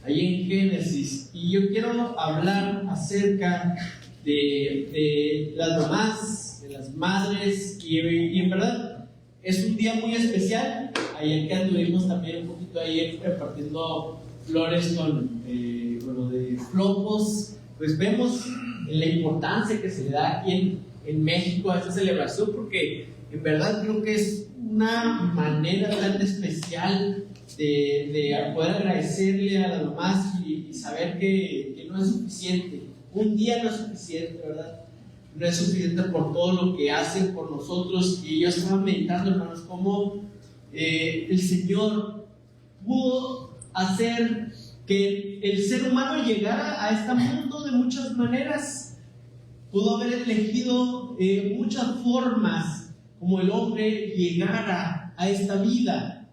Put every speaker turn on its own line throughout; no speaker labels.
ahí en Génesis, y yo quiero hablar acerca de las mamás, de las madres, y en verdad es un día muy especial. Ayer que anduvimos también un poquito ahí repartiendo flores con de flocos, pues vemos la importancia que se le da aquí en México a esta celebración, porque en verdad creo que es una manera tan especial de poder agradecerle a las mamás y saber que no es suficiente. Un día no es suficiente, ¿verdad? No es suficiente por todo lo que hacen por nosotros. Y yo estaba meditando, hermanos, cómo el Señor pudo hacer que el ser humano llegara a este mundo de muchas maneras. Pudo haber elegido muchas formas como el hombre llegara a esta vida,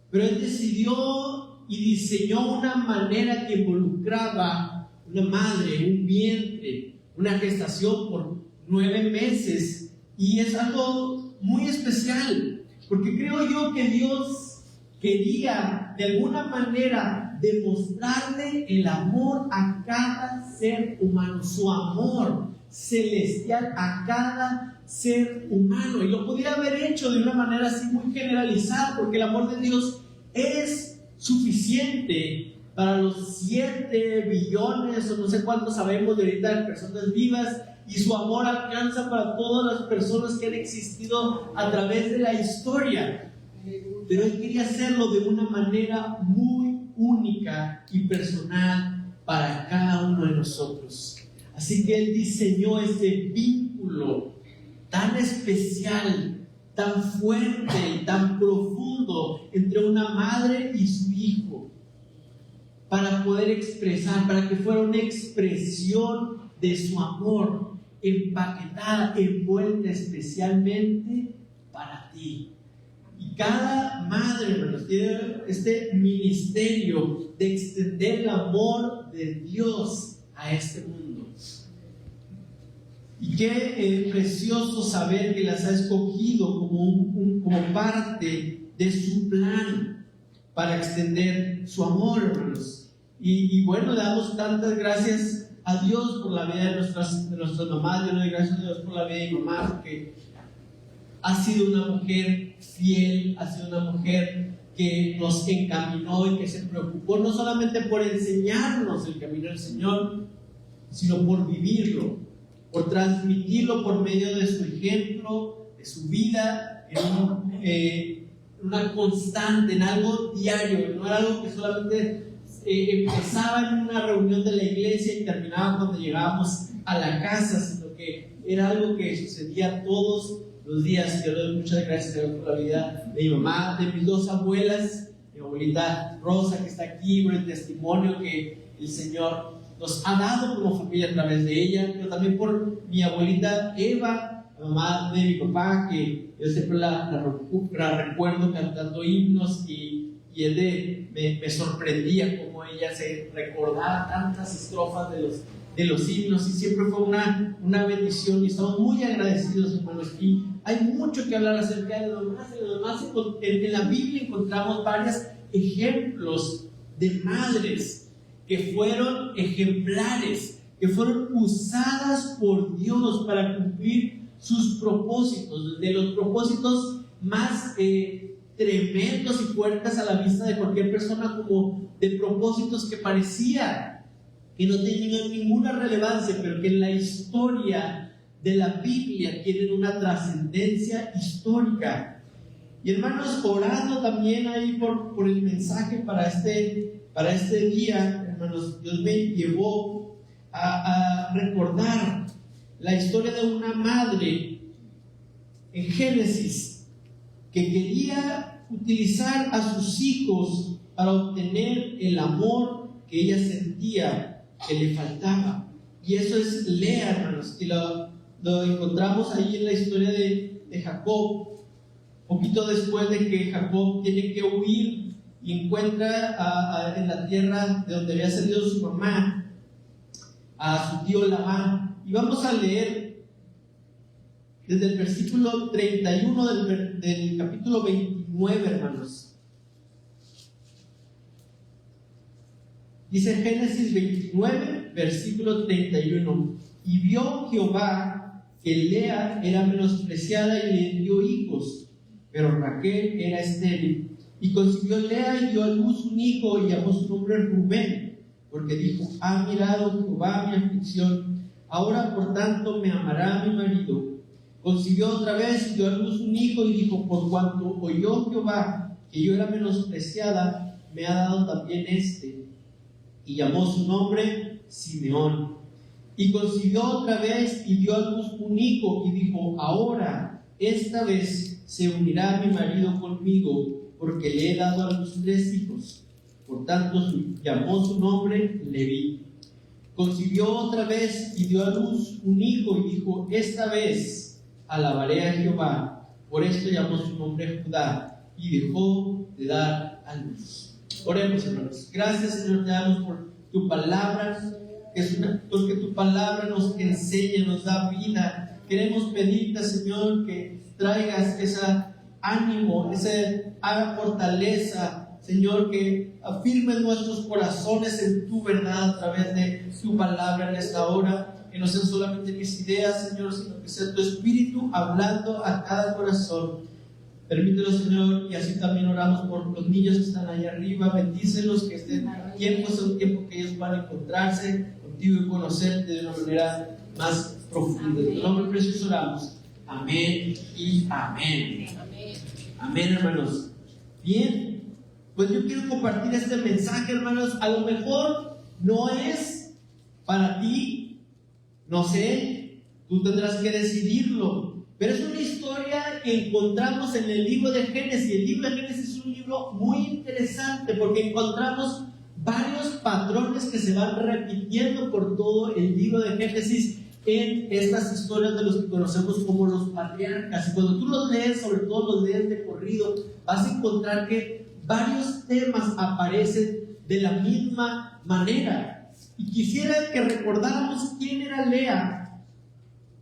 pero Él decidió y diseñó una manera que involucraba una madre, un vientre, una gestación por 9 meses, y es algo muy especial, porque creo yo que Dios quería de alguna manera demostrarle el amor a cada ser humano, su amor celestial a cada ser humano, y lo podía haber hecho de una manera así muy generalizada, porque el amor de Dios es suficiente para los 7 billones o no sé cuántos sabemos de ahorita de personas vivas, y su amor alcanza para todas las personas que han existido a través de la historia. Pero Él quería hacerlo de una manera muy única y personal para cada uno de nosotros. Así que Él diseñó ese vínculo tan especial, tan fuerte y tan profundo entre una madre y su hijo, para poder expresar, para que fuera una expresión de su amor, empaquetada, envuelta especialmente para ti. Y cada madre, hermanos, tiene este ministerio de extender el amor de Dios a este mundo. Y qué precioso saber que las ha escogido como parte de su plan para extender su amor, hermanos. Y bueno, le damos tantas gracias a Dios por la vida de nuestras mamás. Yo le doy gracias a Dios por la vida de mi mamá, porque ha sido una mujer fiel, ha sido una mujer que nos encaminó y que se preocupó no solamente por enseñarnos el camino del Señor, sino por vivirlo, por transmitirlo por medio de su ejemplo, de su vida, en una constante, en algo diario. No era algo que solamente empezaba en una reunión de la iglesia y terminaba cuando llegábamos a la casa, sino que era algo que sucedía todos los días. Yo le doy muchas gracias a Dios por la vida de mi mamá, de mis 2 abuelas, mi abuelita Rosa, que está aquí, por el testimonio que el Señor nos ha dado como familia a través de ella, pero también por mi abuelita Eva, la mamá de mi papá, que yo siempre la recuerdo cantando himnos, y me sorprendía cómo ella se recordaba tantas estrofas de los himnos, y siempre fue una bendición, y estamos muy agradecidos, hermanos. Y hay mucho que hablar acerca de los demás. En la Biblia encontramos varios ejemplos de madres que fueron ejemplares, que fueron usadas por Dios para cumplir sus propósitos, de los propósitos más tremendos y fuertes a la vista de cualquier persona, como de propósitos que parecía que no tenían ninguna relevancia, pero que en la historia de la Biblia tienen una trascendencia histórica. Y hermanos, orando también ahí por el mensaje para este día, hermanos, Dios me llevó a recordar la historia de una madre en Génesis que quería utilizar a sus hijos para obtener el amor que ella sentía que le faltaba. Y eso es Lea, hermanos, y lo encontramos ahí en la historia de Jacob. Poquito después de que Jacob tiene que huir y encuentra en la tierra de donde había salido su mamá a su tío Labán. Y vamos a leer desde el versículo 31 del capítulo 29, hermanos. Dice Génesis 29, versículo 31. Y vio Jehová que Lea era menospreciada y le dio hijos, pero Raquel era estéril. Y concibió Lea y dio a luz un hijo y llamó su nombre Rubén, porque dijo: ha mirado Jehová mi aflicción, ahora por tanto me amará mi marido. Concibió otra vez y dio a luz un hijo y dijo: por cuanto oyó Jehová que yo era menospreciada, me ha dado también este. Y llamó su nombre Simeón. Y concibió otra vez y dio a luz un hijo y dijo: ahora, esta vez se unirá mi marido conmigo, porque le he dado a luz 3 hijos. Por tanto llamó su nombre Leví. Concibió otra vez y dio a luz un hijo y dijo: esta vez alabaré a Jehová. Por esto llamó su nombre Judá, y dejó de dar a luz. Oremos, hermanos. Gracias, Señor, te damos por tu palabra, porque tu palabra nos enseña, nos da vida. Queremos pedirte, Señor, que traigas ese ánimo, esa fortaleza, Señor, que afirmes nuestros corazones en tu verdad a través de tu palabra en esta hora. Que no sean solamente mis ideas, Señor, sino que sea tu Espíritu hablando a cada corazón. Permítelo, Señor, y así también oramos por los niños que están allá arriba. Bendícelos, que este tiempo sea un tiempo que ellos van a encontrarse contigo y conocerte de una manera más profunda. En tu nombre precioso oramos. Amén y amén. Amén, hermanos. Bien, pues yo quiero compartir este mensaje, hermanos. A lo mejor no es para ti, no sé, tú tendrás que decidirlo. Pero es una historia que encontramos en el libro de Génesis. El libro de Génesis es un libro muy interesante porque encontramos varios patrones que se van repitiendo por todo el libro de Génesis en estas historias de los que conocemos como los patriarcas. Y cuando tú los lees, sobre todo los lees de corrido, vas a encontrar que varios temas aparecen de la misma manera. Y quisiera que recordáramos quién era Lea.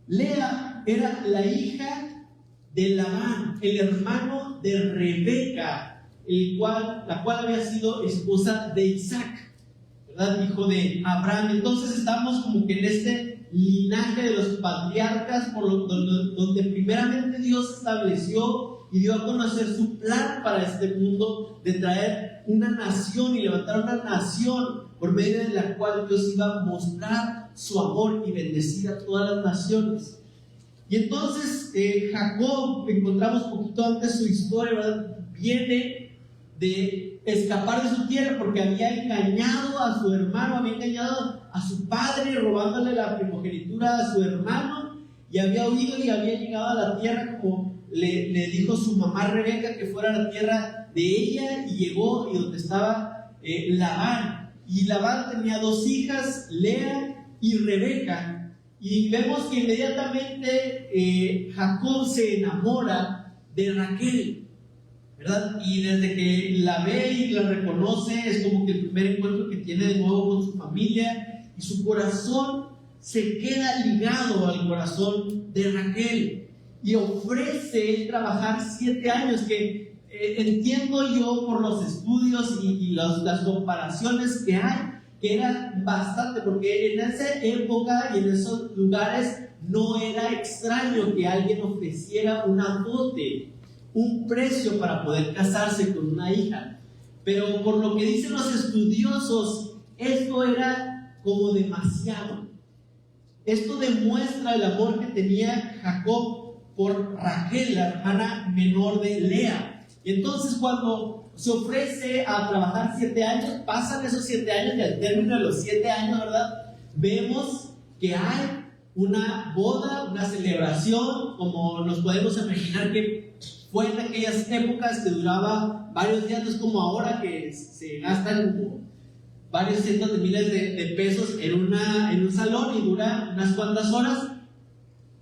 Lea era la hija de Labán, el hermano de Rebeca, la cual había sido esposa de Isaac, ¿verdad? Hijo de Abraham. Entonces estamos como que en este linaje de los patriarcas, donde primeramente Dios estableció y dio a conocer su plan para este mundo de traer una nación y levantar una nación por medio de la cual Dios iba a mostrar su amor y bendecir a todas las naciones. Y entonces Jacob, encontramos poquito antes su historia, ¿verdad? Viene de escapar de su tierra porque había engañado a su hermano, había engañado a su padre, robándole la primogenitura a su hermano, y había huido y había llegado a la tierra como le dijo su mamá Rebeca que fuera a la tierra de ella, y llegó y donde estaba Labán. Y Labán tenía 2 hijas, Lea y Rebeca. Y vemos que inmediatamente Jacob se enamora de Raquel, ¿verdad? Y desde que la ve y la reconoce, es como que el primer encuentro que tiene de nuevo con su familia, y su corazón se queda ligado al corazón de Raquel, y ofrece trabajar 7 años, que entiendo yo por los estudios y las comparaciones que hay, que era bastante, porque en esa época y en esos lugares no era extraño que alguien ofreciera una dote, un precio para poder casarse con una hija. Pero por lo que dicen los estudiosos, esto era como demasiado. Esto demuestra el amor que tenía Jacob por Raquel, la hermana menor de Lea. Y entonces cuando se ofrece a trabajar 7 años, pasan esos 7 años, y al término de los 7 años, ¿verdad?, vemos que hay una boda, una celebración, como nos podemos imaginar que fue en aquellas épocas, que duraba varios días. No es como ahora que se gastan como varios cientos de miles de pesos en un salón y dura unas cuantas horas.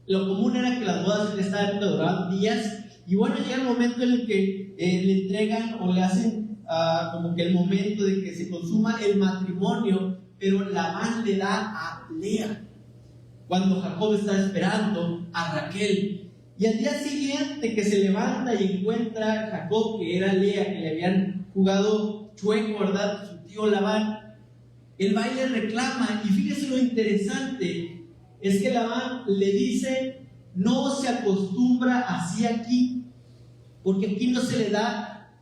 Lo común era que las bodas en esta época duraban días. Y bueno, llega el momento en el que le entregan o le hacen como que el momento de que se consuma el matrimonio, pero Labán le da a Lea cuando Jacob está esperando a Raquel. Y al día siguiente que se levanta y encuentra a Jacob que era Lea, que le habían jugado chueco, ¿verdad?, su tío Labán, Él va y le reclama, y fíjese lo interesante, es que Labán le dice, no se acostumbra así aquí, porque aquí no se le da,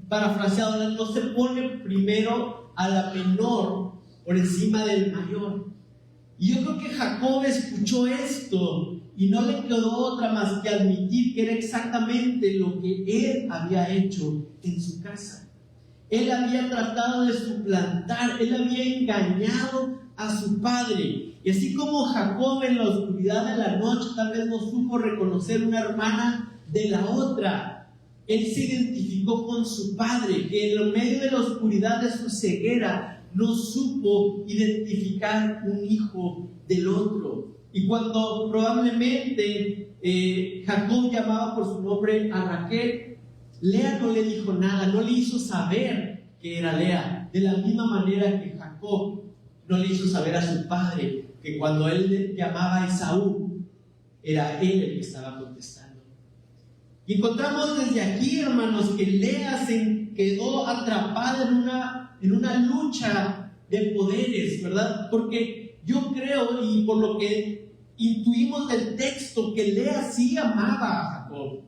parafraseado, no se pone primero a la menor por encima del mayor. Y yo creo que Jacob escuchó esto y no le quedó otra más que admitir que era exactamente lo que él había hecho en su casa. Él había tratado de suplantar, él había engañado a su padre. Y así como Jacob en la oscuridad de la noche tal vez no supo reconocer una hermana de la otra, él se identificó con su padre, que en medio de la oscuridad de su ceguera no supo identificar un hijo del otro. Y cuando probablemente Jacob llamaba por su nombre a Raquel, Lea no le dijo nada, no le hizo saber que era Lea, de la misma manera que Jacob no le hizo saber a su padre que cuando él le llamaba a Esaú, era él el que estaba contestando. Y encontramos desde aquí, hermanos, que Lea se quedó atrapada en una lucha de poderes, ¿verdad? Porque yo creo, y por lo que intuimos del texto, que Lea sí amaba a Jacob.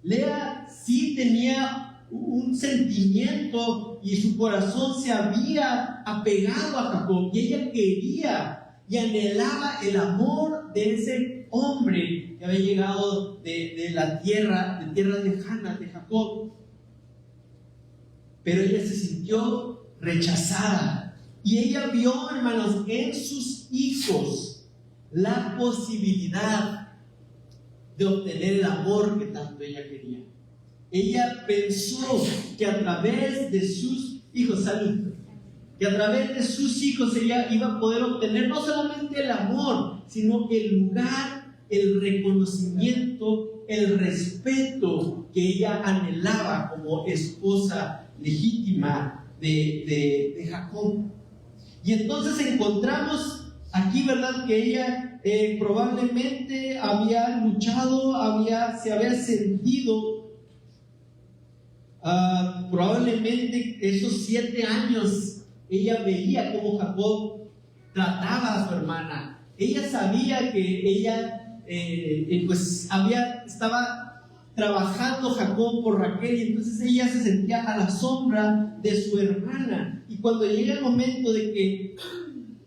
Lea sí tenía un sentimiento y su corazón se había apegado a Jacob, y ella quería y anhelaba el amor de ese hombre que había llegado de tierras lejanas de Jacob. Pero ella se sintió rechazada, y ella vio, hermanos, en sus hijos la posibilidad de obtener el amor que tanto ella quería. Ella pensó que a través de sus hijos, que a través de sus hijos ella iba a poder obtener no solamente el amor, sino el lugar, el reconocimiento, el respeto que ella anhelaba como esposa legítima de Jacob. Y entonces encontramos aquí, ¿verdad?, que ella probablemente había luchado, se había sentido, probablemente esos 7 años ella veía cómo Jacob trataba a su hermana. Ella sabía que ella estaba trabajando Jacob por Raquel, y entonces ella se sentía a la sombra de su hermana. Y cuando llega el momento de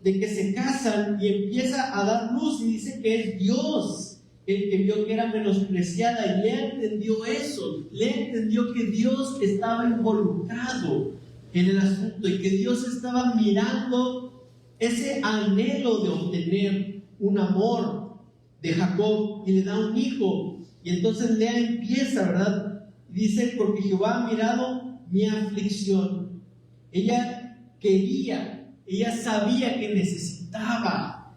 que se casan y empieza a dar luz, y dice que es Dios el que vio que era menospreciada, y Lea entendió eso. Lea entendió que Dios estaba involucrado en el asunto, y que Dios estaba mirando ese anhelo de obtener un amor de Jacob, y le da un hijo. Y entonces Lea empieza, ¿verdad? Dice, porque Jehová ha mirado mi aflicción. Ella quería, ella sabía que necesitaba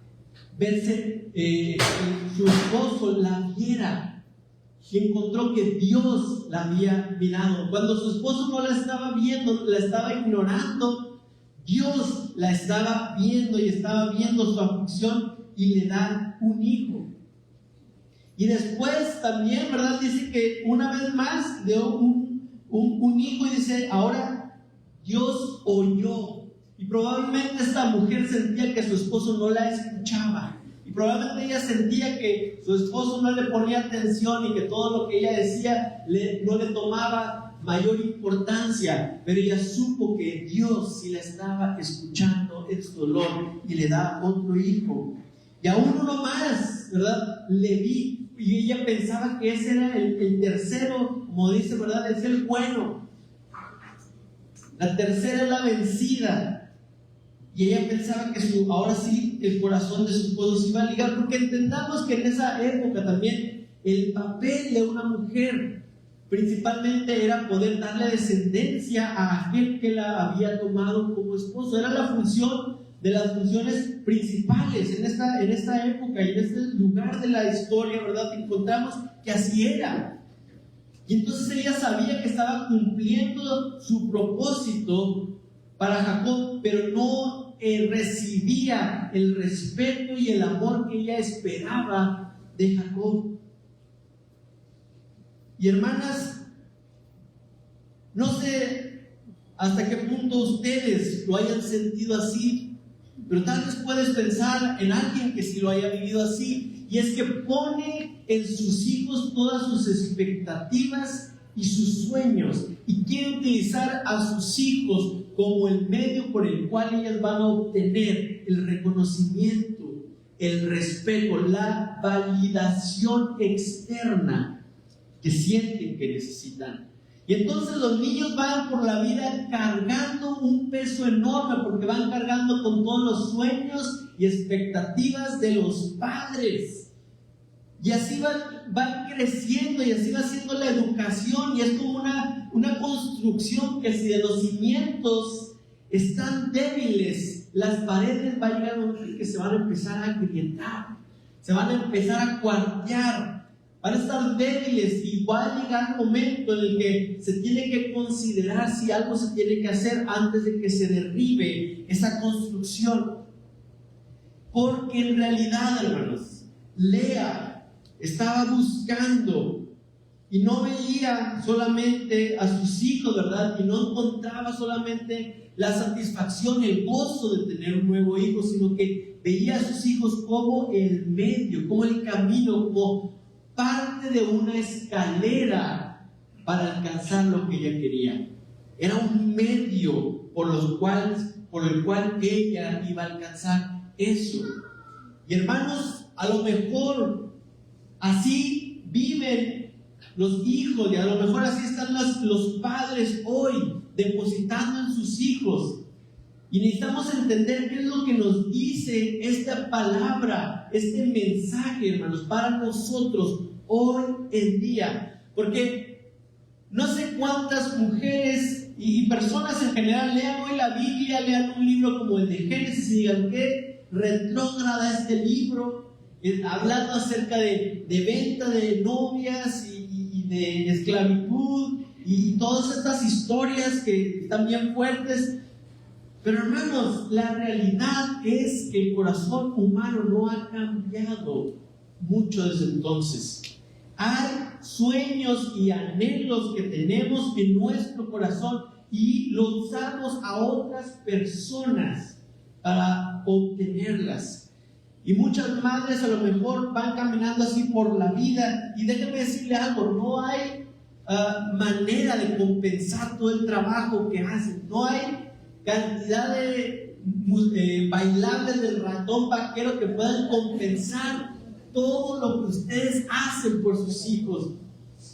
verse, su esposo la viera, y encontró que Dios la había mirado. Cuando su esposo no la estaba viendo, la estaba ignorando, Dios la estaba viendo y estaba viendo su aflicción, y le da un hijo. Y después también, ¿verdad?, dice que una vez más dio un hijo, y dice, ahora Dios oyó. Y probablemente esta mujer sentía que su esposo no la escuchaba, y probablemente ella sentía que su esposo no le ponía atención, y que todo lo que ella decía no le tomaba mayor importancia. Pero ella supo que Dios sí la estaba escuchando en su dolor, y le da otro hijo. Y aún uno más, ¿verdad?, Leví. Y ella pensaba que ese era el tercero, como dice, ¿verdad?, es el bueno. La tercera es la vencida. Y ella pensaba que ahora sí el corazón de su esposo se iba a ligar, porque entendamos que en esa época también el papel de una mujer principalmente era poder darle descendencia a aquel que la había tomado como esposo. Era la función de las funciones principales en esta época y en este lugar de la historia, ¿verdad? Encontramos que así era. Y entonces ella sabía que estaba cumpliendo su propósito para Jacob, pero no recibía el respeto y el amor que ella esperaba de Jacob. Y hermanas, no sé hasta qué punto ustedes lo hayan sentido así, pero tal vez puedes pensar en alguien que sí lo haya vivido así, y es que pone en sus hijos todas sus expectativas y sus sueños, y quiere utilizar a sus hijos como el medio por el cual ellas van a obtener el reconocimiento, el respeto, la validación externa que sienten que necesitan. Y entonces los niños van por la vida cargando un peso enorme, porque van cargando con todos los sueños y expectativas de los padres. Y así van creciendo, y así va siendo la educación, y es como una construcción que, si de los cimientos están débiles, las paredes va a llegar a un momento que se van a empezar a agrietar, se van a empezar a cuartear, van a estar débiles, y va a llegar un momento en el que se tiene que considerar si algo se tiene que hacer antes de que se derribe esa construcción. Porque en realidad, hermanos, Lea estaba buscando y no veía solamente a sus hijos, ¿verdad? Y no encontraba solamente la satisfacción, el gozo de tener un nuevo hijo, sino que veía a sus hijos como el medio, como el camino, como parte de una escalera para alcanzar lo que ella quería. Era un medio por el cual ella iba a alcanzar eso. Y hermanos, a lo mejor así viven los hijos, y a lo mejor así están los padres hoy, depositando en sus hijos. Y necesitamos entender qué es lo que nos dice esta palabra, este mensaje, hermanos, para nosotros hoy en día. Porque no sé cuántas mujeres y personas en general lean hoy la Biblia, lean un libro como el de Génesis y digan: qué retrógrada este libro, hablando acerca de venta de novias y de esclavitud y todas estas historias que están bien fuertes. Pero hermanos, la realidad es que el corazón humano no ha cambiado mucho desde entonces. Hay sueños y anhelos que tenemos en nuestro corazón y los usamos a otras personas para obtenerlas. Y muchas madres a lo mejor van caminando así por la vida, y déjenme decirle algo: no hay manera de compensar todo el trabajo que hacen. No hay cantidad de bailables del ratón vaquero que puedan compensar todo lo que ustedes hacen por sus hijos.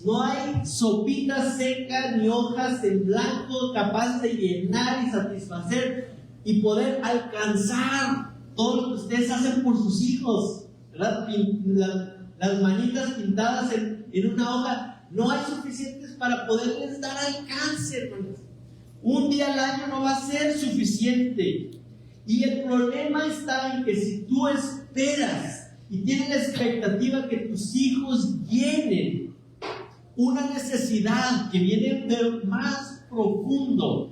No hay sopita seca ni hojas en blanco capaces de llenar y satisfacer y poder alcanzar todo lo que ustedes hacen por sus hijos, ¿verdad? Las manitas pintadas en una hoja no hay suficientes para poderles dar alcance, hermanos. Un día al año no va a ser suficiente. Y el problema está en que si tú esperas y tienes la expectativa que tus hijos llenen una necesidad que viene de lo más profundo,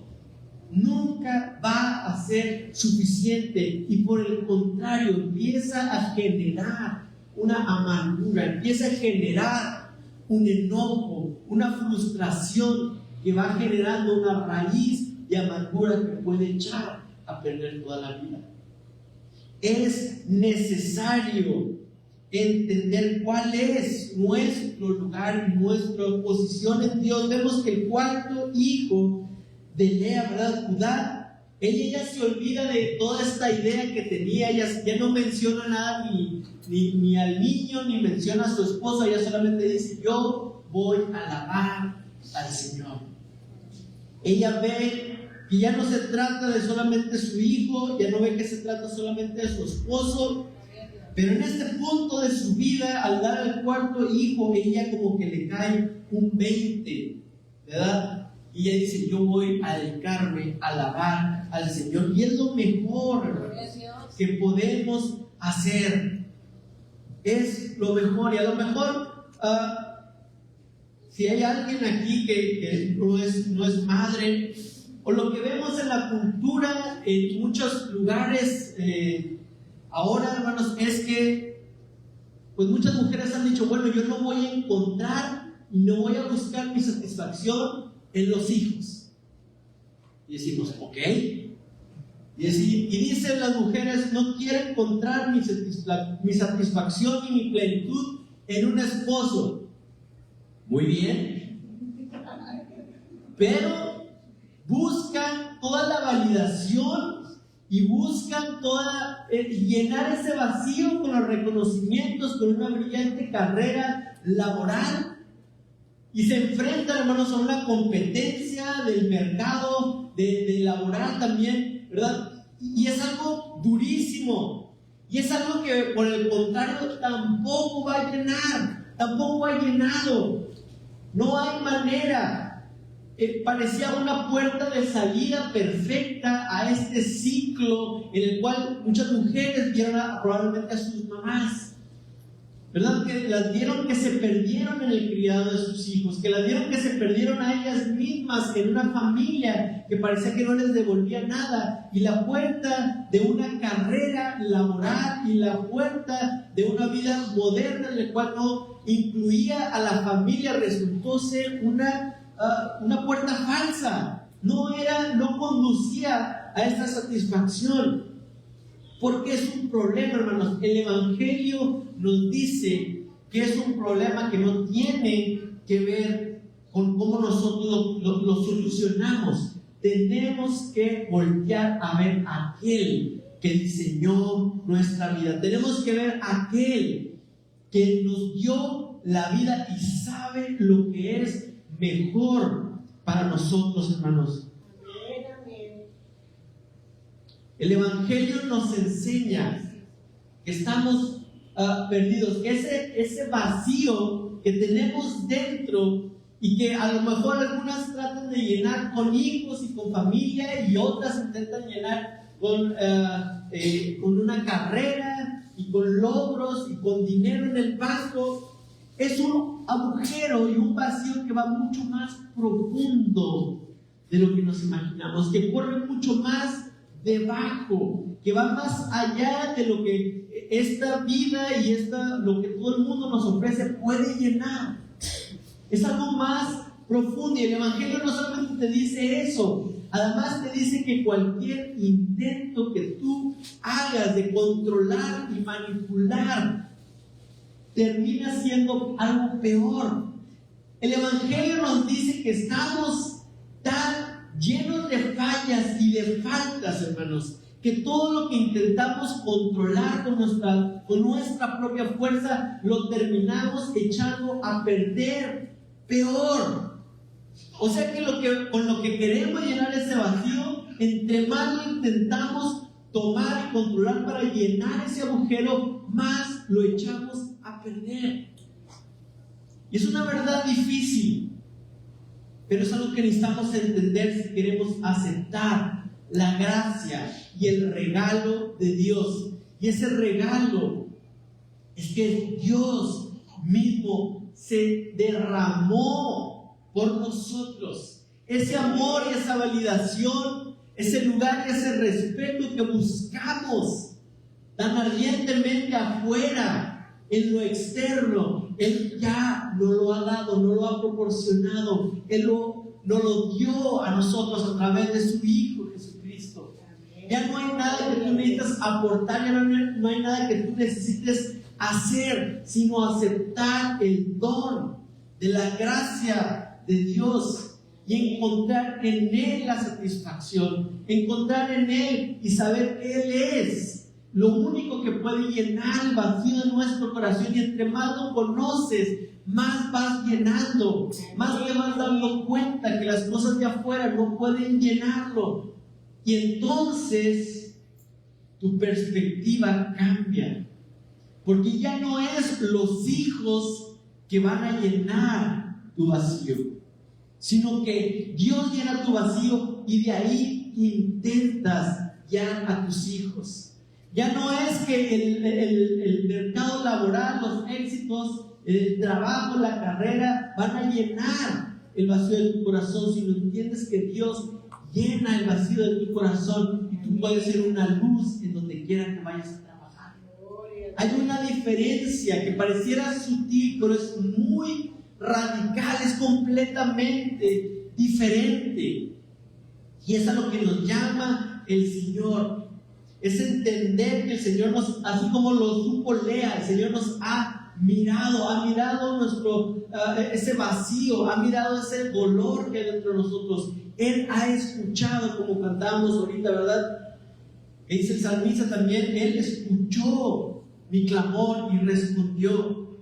nunca va a ser suficiente, y por el contrario empieza a generar una amargura, empieza a generar un enojo, una frustración que va generando una raíz de amargura que puede echar a perder toda la vida. Es necesario entender cuál es nuestro lugar y nuestra posición en Dios. Vemos que el cuarto hijo de Lea, ¿verdad? Judá, ella se olvida de toda esta idea que tenía. Ella ya no menciona nada ni al niño, ni menciona a su esposa. Ella solamente dice: yo voy a alabar al Señor. Ella ve que ya no se trata de solamente su hijo, ya no ve que se trata solamente de su esposo, pero en este punto de su vida, al dar al cuarto hijo, ella como que le cae un 20, ¿verdad? Y ella dice: yo voy a dedicarme a alabar al Señor. Y es lo mejor que podemos hacer. Es lo mejor. Y a lo mejor si hay alguien aquí que no es madre, o lo que vemos en la cultura en muchos lugares ahora, hermanos, es que pues muchas mujeres han dicho: bueno, yo no voy a encontrar y no voy a buscar mi satisfacción en los hijos. Y decimos, ok. Y dicen las mujeres, no quiero encontrar mi satisfacción y mi plenitud en un esposo. Muy bien. Pero buscan toda la validación y buscan llenar ese vacío con los reconocimientos, con una brillante carrera laboral. Y se enfrentan, hermanos, a una competencia del mercado, de laboral también, ¿verdad? Y es algo durísimo. Y es algo que, por el contrario, tampoco va a llenar, tampoco va llenado. No hay manera. Parecía una puerta de salida perfecta a este ciclo en el cual muchas mujeres vieron probablemente a sus mamás, ¿verdad? Que las vieron que se perdieron en el criado de sus hijos, que las vieron que se perdieron a ellas mismas en una familia que parecía que no les devolvía nada, y la puerta de una carrera laboral y la puerta de una vida moderna en la cual no incluía a la familia resultó ser una puerta falsa. No conducía a esta satisfacción. Porque es un problema, hermanos. El Evangelio nos dice que es un problema que no tiene que ver con cómo nosotros lo solucionamos. Tenemos que voltear a ver a aquel que diseñó nuestra vida. Tenemos que ver a aquel que nos dio la vida y sabe lo que es mejor para nosotros, hermanos. El Evangelio nos enseña que estamos perdidos, que ese vacío que tenemos dentro y que a lo mejor algunas tratan de llenar con hijos y con familia y otras intentan llenar con una carrera y con logros y con dinero en el banco. Es un agujero y un vacío que va mucho más profundo de lo que nos imaginamos, que corre mucho más debajo, que va más allá de lo que esta vida y lo que todo el mundo nos ofrece puede llenar. Es algo más profundo, y el Evangelio no solamente te dice eso, además te dice que cualquier intento que tú hagas de controlar y manipular termina siendo algo peor. El Evangelio nos dice que estamos tan llenos de fallas y de faltas, hermanos, que todo lo que intentamos controlar con nuestra propia fuerza lo terminamos echando a perder. Peor. O sea que con lo que queremos llenar ese vacío, entre más lo intentamos tomar y controlar para llenar ese agujero, más lo echamos a perder. Y es una verdad difícil, pero es algo que necesitamos entender si queremos aceptar la gracia y el regalo de Dios. Y ese regalo es que Dios mismo se derramó por nosotros. Ese amor y esa validación, ese lugar y ese respeto que buscamos tan ardientemente afuera, en lo externo, Él ya nos lo ha dado, nos lo ha proporcionado. Él nos lo dio a nosotros a través de su Hijo Jesucristo. Ya no hay nada que tú necesitas aportar, ya no hay nada que tú necesites hacer, sino aceptar el don de la gracia de Dios y encontrar en Él la satisfacción, encontrar en Él y saber que Él es lo único que puede llenar el vacío de nuestro corazón. Y entre más lo conoces, más vas llenando, más te vas dando cuenta que las cosas de afuera no pueden llenarlo. Y entonces tu perspectiva cambia, porque ya no es los hijos que van a llenar tu vacío, sino que Dios llena tu vacío y de ahí tú intentas ya a tus hijos. Ya no es que el mercado laboral, los éxitos, el trabajo, la carrera van a llenar el vacío de tu corazón, sino entiendes que Dios llena el vacío de tu corazón y tú puedes ser una luz en donde quiera que vayas a trabajar. Hay una diferencia que pareciera sutil, pero es muy radical, es completamente diferente. Y es a lo que nos llama el Señor. Es entender que el Señor nos, así como lo supo Lea, el Señor nos ha mirado nuestro, ese vacío, ha mirado ese dolor que hay dentro de nosotros. Él ha escuchado, como cantábamos ahorita, ¿verdad? Que dice el salmista también, Él escuchó mi clamor y respondió.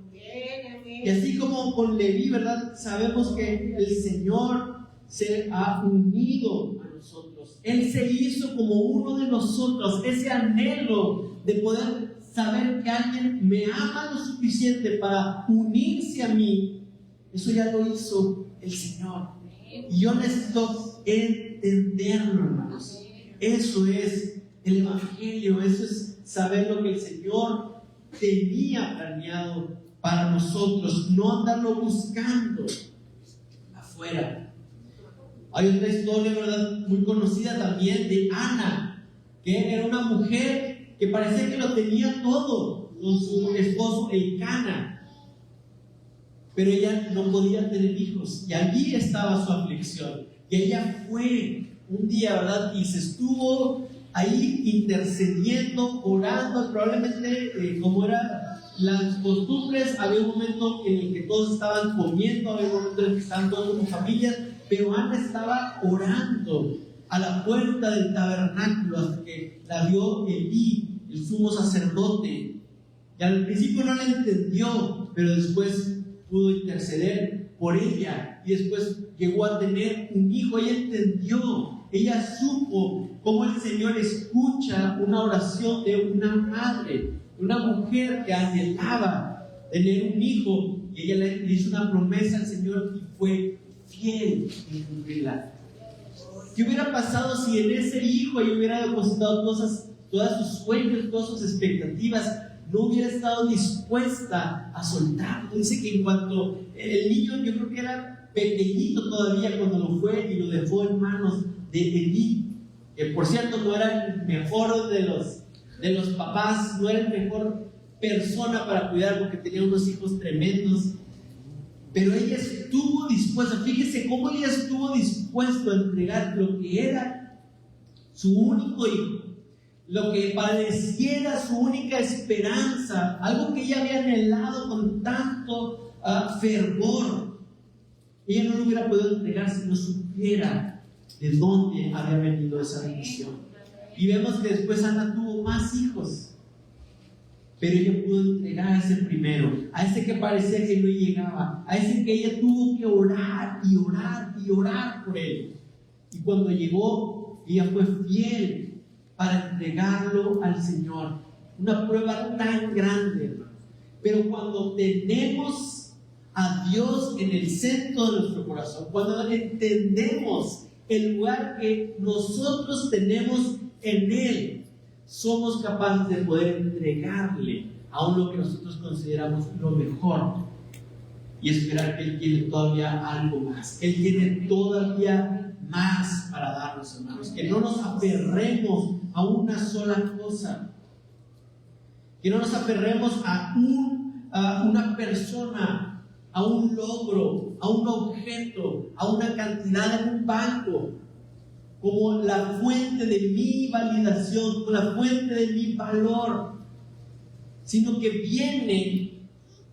Y así como con Leví, ¿verdad? Sabemos que el Señor se ha unido a nosotros. Él se hizo como uno de nosotros. Ese anhelo de poder saber que alguien me ama lo suficiente para unirse a mí, eso ya lo hizo el Señor. Y yo necesito entenderlo, hermanos. Eso es el Evangelio, eso es saber lo que el Señor tenía planeado para nosotros, no andarlo buscando afuera. Hay otra historia, ¿verdad?, muy conocida también de Ana, que era una mujer que parecía que lo tenía todo con su esposo Elcana, pero ella no podía tener hijos, y allí estaba su aflicción. Y ella fue un día, ¿verdad?, y se estuvo ahí intercediendo, orando, probablemente como eran las costumbres, había un momento en el que todos estaban comiendo, había un momento en el que estaban todos como familias, pero Ana estaba orando a la puerta del tabernáculo hasta que la vio Elí, el sumo sacerdote, y al principio no la entendió, pero después pudo interceder por ella, y después llegó a tener un hijo. Ella entendió, ella supo cómo el Señor escucha una oración de una madre, una mujer que anhelaba tener un hijo, y ella le hizo una promesa al Señor y fue fiel en cumplirla. ¿Qué hubiera pasado si en ese hijo ella hubiera depositado todos sus sueños, todas sus expectativas? No hubiera estado dispuesta a soltarlo. Dice que en cuanto el niño, yo creo que era pequeñito todavía cuando lo fue y lo dejó en manos de Elí, que por cierto no era el mejor de los papás, no era el mejor persona para cuidar porque tenía unos hijos tremendos, pero ella estuvo dispuesta. Fíjese cómo ella estuvo dispuesta a entregar lo que era su único hijo, lo que pareciera su única esperanza, algo que ella había anhelado con tanto fervor. Ella no lo hubiera podido entregar si no supiera de dónde había venido esa bendición. Y vemos que después Ana tuvo más hijos, pero ella pudo entregar a ese primero, a ese que parecía que no llegaba, a ese que ella tuvo que orar y orar y orar por él. Y cuando llegó, ella fue fiel para entregarlo al Señor. Una prueba tan grande, hermano. Pero cuando tenemos a Dios en el centro de nuestro corazón, cuando entendemos el lugar que nosotros tenemos en Él, somos capaces de poder entregarle aún lo que nosotros consideramos lo mejor y esperar que Él tiene todavía algo más. Él tiene todavía más para darnos, hermanos. Que no nos aferremos a una sola cosa, que no nos aferremos a una persona, a un logro, a un objeto, a una cantidad en un banco como la fuente de mi validación, como la fuente de mi valor, sino que viene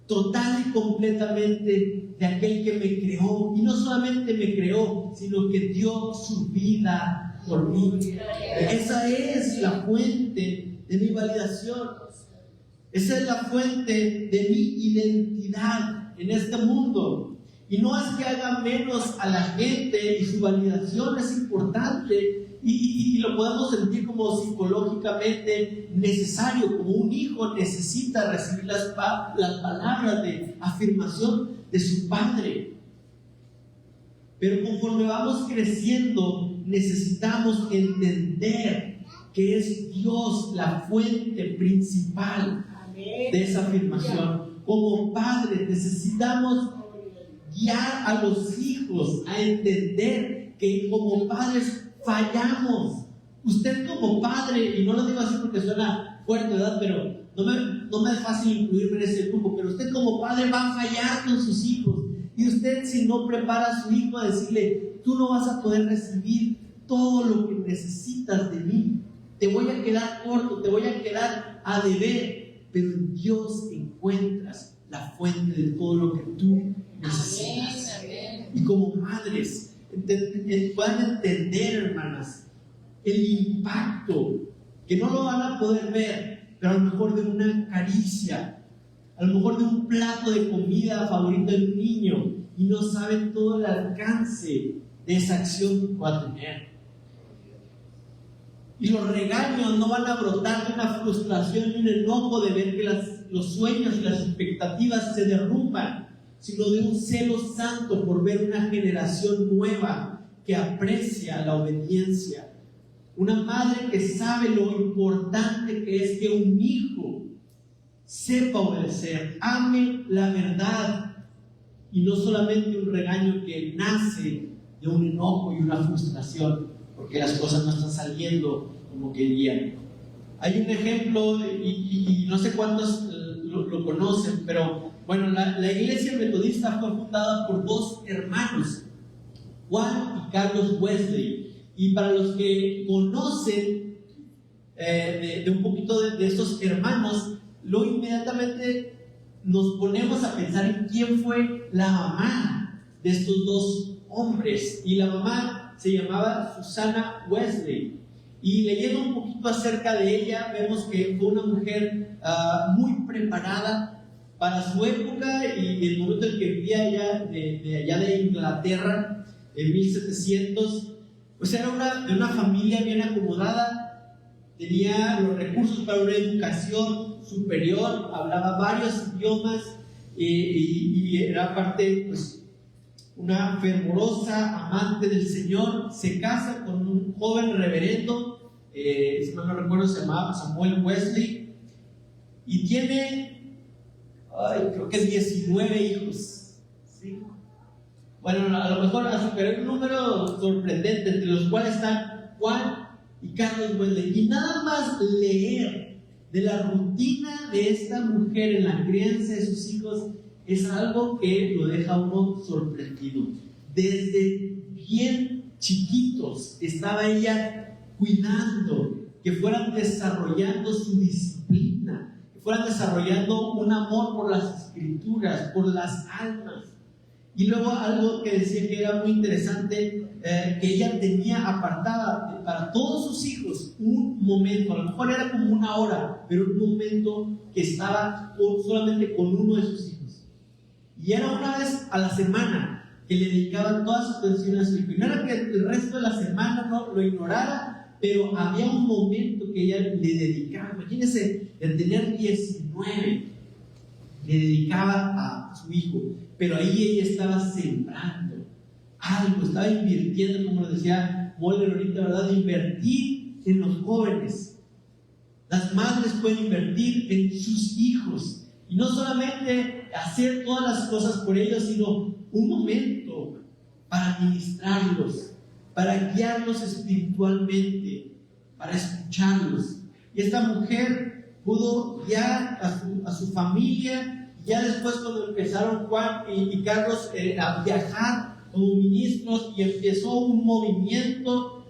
total y completamente de aquel que me creó, y no solamente me creó, sino que dio su vida por mí. Esa es la fuente de mi validación. Esa es la fuente de mi identidad en este mundo. Y no es que haga menos a la gente, y su validación es importante, y lo podemos sentir como psicológicamente necesario, como un hijo necesita recibir las palabras de afirmación de su padre. Pero conforme vamos creciendo, necesitamos entender que es Dios la fuente principal de esa afirmación. Como padres necesitamos guiar a los hijos a entender que como padres fallamos. Usted como padre, y no lo digo así porque suena fuerte, ¿verdad? Pero no me es fácil incluirme en ese grupo, pero usted como padre va a fallar con sus hijos. Y usted, si no prepara a su hijo a decirle, tú no vas a poder recibir todo lo que necesitas de mí. Te voy a quedar corto, te voy a quedar a deber, pero en Dios encuentras la fuente de todo lo que tú necesitas. Y como madres, puedan entender, hermanas, el impacto, que no lo van a poder ver, pero a lo mejor de una caricia, a lo mejor de un plato de comida favorito de un niño, y no saben todo el alcance de esa acción que pueda tener. Y los regaños no van a brotar de una frustración y un enojo de ver que los sueños y las expectativas se derrumban, sino de un celo santo por ver una generación nueva que aprecia la obediencia. Una madre que sabe lo importante que es que un hijo sepa obedecer, ame la verdad, y no solamente un regaño que nace de un enojo y una frustración porque las cosas no están saliendo como querían. Hay un ejemplo, y no sé cuántos lo conocen, pero bueno, la iglesia metodista fue fundada por dos hermanos, Juan y Carlos Wesley. Y para los que conocen de un poquito de estos hermanos, luego inmediatamente nos ponemos a pensar en quién fue la mamá de estos dos hombres. Y la mamá se llamaba Susana Wesley. Y leyendo un poquito acerca de ella, vemos que fue una mujer muy preparada para su época y el momento en que vivía allá de Inglaterra, en 1700. Pues era de una familia bien acomodada, tenía los recursos para una educación superior, hablaba varios idiomas y era aparte, pues, una fervorosa amante del Señor. Se casa con un joven reverendo, si mal no recuerdo se llamaba Samuel Wesley, y tiene, creo que 19 hijos, ¿sí? Bueno, a lo mejor a superar un número sorprendente, entre los cuales están Juan y Carlos Wesley. Y nada más leer de la rutina de esta mujer en la crianza de sus hijos es algo que lo deja a uno sorprendido. Desde bien chiquitos estaba ella cuidando que fueran desarrollando su disciplina, que fueran desarrollando un amor por las escrituras, por las almas. Y luego algo que decía que era muy interesante, que ella tenía apartada para todos sus hijos un momento, a lo mejor era como una hora, pero un momento que estaba solamente con uno de sus hijos. Y era una vez a la semana que le dedicaban toda su atención a su hijo. Y no era que el resto de la semana no lo ignorara, pero había un momento que ella le dedicaba. Imagínense, el tener 19, le dedicaba a su hijo. Pero ahí ella estaba sembrando algo, estaba invirtiendo, como lo decía Moller ahorita, ¿verdad? Invertir en los jóvenes. Las madres pueden invertir en sus hijos. Y no solamente hacer todas las cosas por ellos, sino un momento para administrarlos, para guiarlos espiritualmente, para escucharlos. Y esta mujer pudo guiar a su familia. Ya después, cuando empezaron Juan y Carlos a viajar como ministros, y empezó un movimiento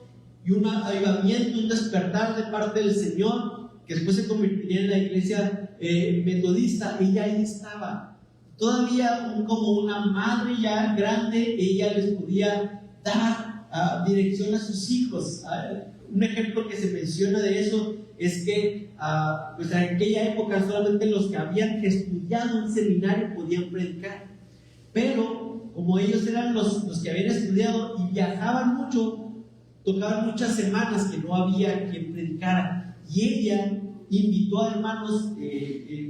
y un avivamiento, un despertar de parte del Señor, que después se convertiría en la iglesia metodista, ella ahí estaba. Todavía como una madre ya grande, ella les podía dar dirección a sus hijos. Un ejemplo que se menciona de eso es que pues en aquella época solamente los que habían estudiado un seminario podían predicar, pero como ellos eran los que habían estudiado y viajaban mucho, tocaban muchas semanas que no había quien predicara, y ella invitó a hermanos,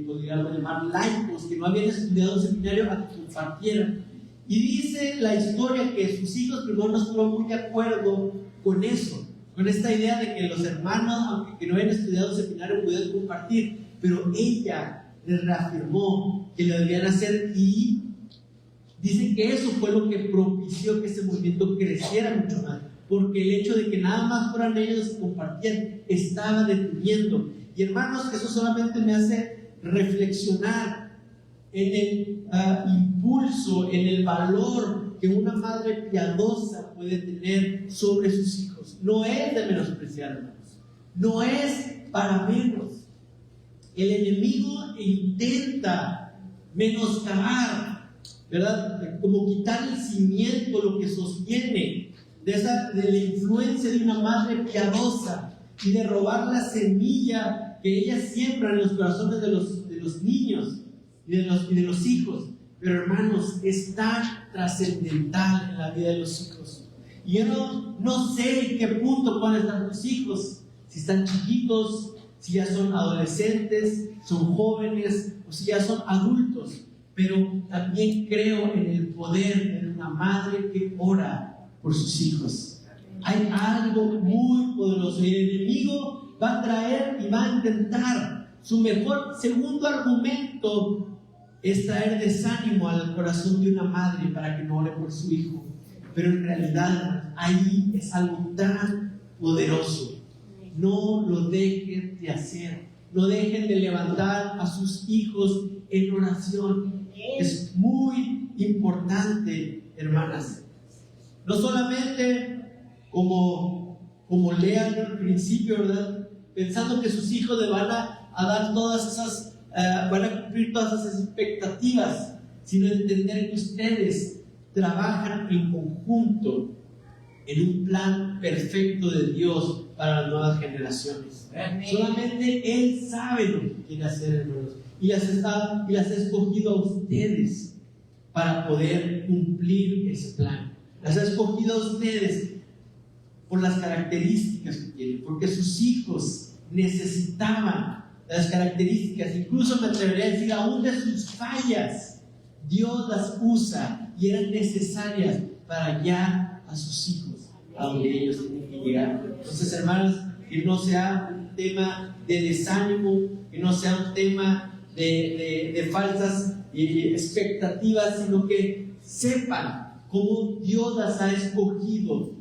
podríamos llamar laicos, que no habían estudiado un seminario, a que compartieran. Y dice la historia que sus hijos primero no estuvieron muy de acuerdo con eso, con esta idea de que los hermanos, aunque no habían estudiado un seminario, pudieran compartir, pero ella les reafirmó que lo debían hacer, y dicen que eso fue lo que propició que ese movimiento creciera mucho más, porque el hecho de que nada más fueran ellos que compartían estaba deteniendo. Y hermanos, eso solamente me hace reflexionar en el impulso, en el valor que una madre piadosa puede tener sobre sus hijos. No es de menospreciar, hermanos. No es para menos. El enemigo intenta menoscabar, ¿verdad? Como quitar el cimiento, lo que sostiene de la influencia de una madre piadosa, y de robar la semilla que ella siembra en los corazones de los niños y de los hijos. Pero hermanos, es tan trascendental en la vida de los hijos. Y yo no sé en qué punto pueden estar tus hijos, si están chiquitos, si ya son adolescentes, son jóvenes o si ya son adultos. Pero también creo en el poder de una madre que ora por sus hijos. Hay algo muy poderoso, y el enemigo va a traer y va a intentar. Su mejor segundo argumento es traer desánimo al corazón de una madre para que no ore por su hijo. Pero en realidad ahí es algo tan poderoso. No lo dejen de hacer. No dejen de levantar a sus hijos en oración. Es muy importante, hermanas. No solamente como lean al principio, ¿verdad? Pensando que sus hijos le van a dar todas esas, van a cumplir todas esas expectativas, sino entender que ustedes trabajan en conjunto en un plan perfecto de Dios para las nuevas generaciones. Solamente Él sabe lo que quiere hacer, hermanos, y las ha escogido a ustedes para poder cumplir ese plan. Las ha escogido a ustedes por las características que tienen, porque sus hijos necesitaban las características, incluso me atrevería a decir, aún de sus fallas, Dios las usa y eran necesarias para guiar a sus hijos a donde ellos tienen que llegar. Entonces, hermanos, que no sea un tema de desánimo, que no sea un tema de falsas expectativas, sino que sepan cómo Dios las ha escogido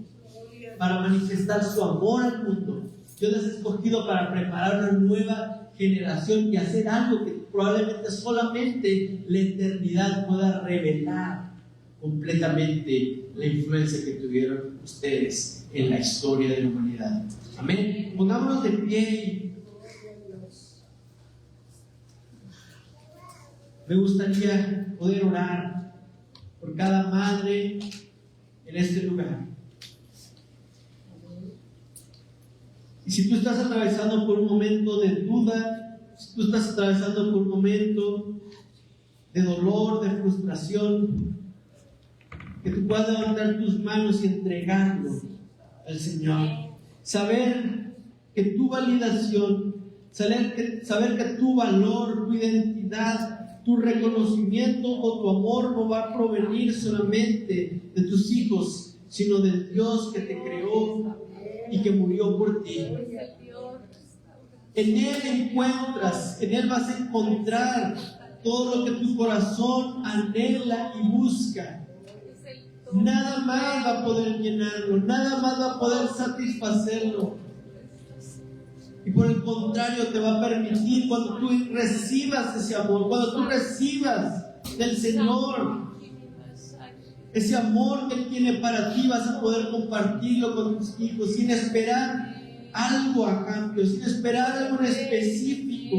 para manifestar su amor al mundo. Dios las ha escogido para preparar una nueva generación y hacer algo que probablemente solamente la eternidad pueda revelar completamente la influencia que tuvieron ustedes en la historia de la humanidad. Amén. Pongámonos de pie. Me gustaría poder orar por cada madre en este lugar. Y si tú estás atravesando por un momento de duda, si tú estás atravesando por un momento de dolor, de frustración, que tú puedas levantar tus manos y entregarlo al Señor. Saber que tu validación, saber que tu valor, tu identidad, tu reconocimiento o tu amor no va a provenir solamente de tus hijos, sino del Dios que te creó y que murió por ti. En Él encuentras, en Él vas a encontrar todo lo que tu corazón anhela y busca. Nada más va a poder llenarlo, nada más va a poder satisfacerlo. Y por el contrario, te va a permitir, cuando tú recibas ese amor, cuando tú recibas del Señor ese amor que Él tiene para ti, vas a poder compartirlo con tus hijos sin esperar algo a cambio, sin esperar algo en específico,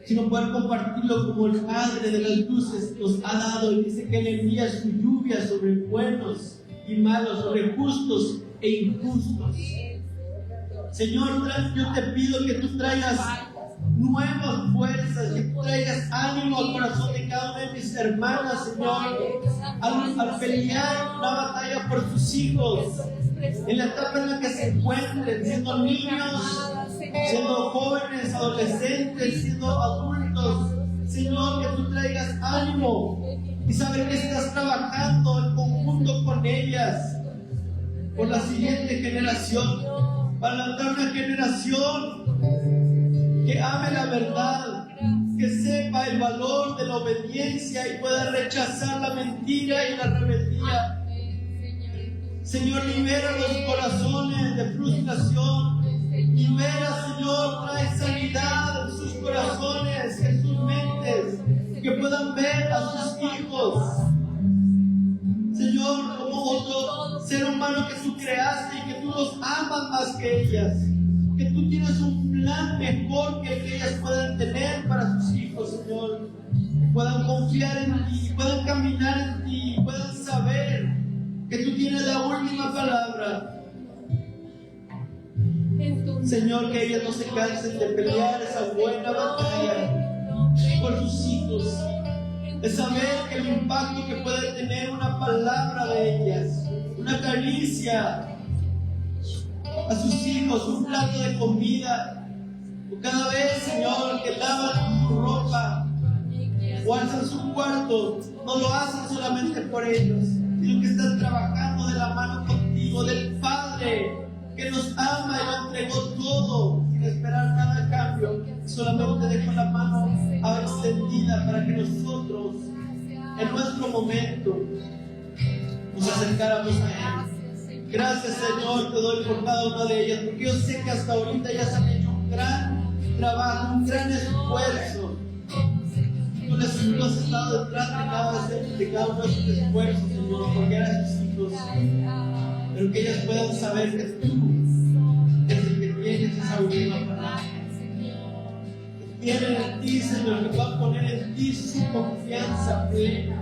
sino poder compartirlo como el Padre de las luces nos ha dado. Y dice que Él envía su lluvia sobre buenos y malos, sobre justos e injustos. Señor, yo te pido que tú traigas nuevas fuerzas, que tú traigas ánimo al corazón de cada una de mis hermanas, Señor, al pelear una batalla por sus hijos, en la etapa en la que se encuentren, siendo niños, siendo jóvenes, adolescentes, siendo adultos. Señor, que tú traigas ánimo y saber que estás trabajando en conjunto con ellas por la siguiente generación, para levantar una generación que ame la verdad, que sepa el valor de la obediencia y pueda rechazar la mentira y la rebeldía. Señor, libera los corazones de frustración. Libera, Señor, trae sanidad en sus corazones, en sus mentes, que puedan ver a sus hijos. Señor, ser humano que tú creaste y que tú los amas más que ellas, que tú tienes un plan mejor que el que ellas puedan tener para sus hijos, Señor, que puedan confiar en ti, puedan caminar en ti, puedan saber que tú tienes la última palabra. Señor, que ellas no se cansen de pelear esa buena batalla por sus hijos, de saber que el impacto que puede tener una palabra de ellas, una caricia a sus hijos, un plato de comida, o cada vez, Señor, que lavan su ropa o alzan su cuarto, no lo hacen solamente por ellos, sino que están trabajando de la mano contigo, del Padre que nos ama y lo entregó todo sin esperar nada a cambio, solamente dejó la mano extendida para que nosotros en nuestro momento nos acercáramos a Él. Gracias, Señor, te doy por cada una de ellas, porque yo sé que hasta ahorita ellas han hecho un gran trabajo, un gran esfuerzo. Tú has estado detrás de cada uno de sus esfuerzos, Señor, porque eran tus hijos. Pero que ellas puedan saber que tú eres el que tienes esa última palabra. Que tienen en ti, Señor, que van a poner en ti su confianza plena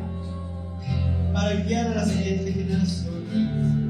para guiar a la siguiente generación.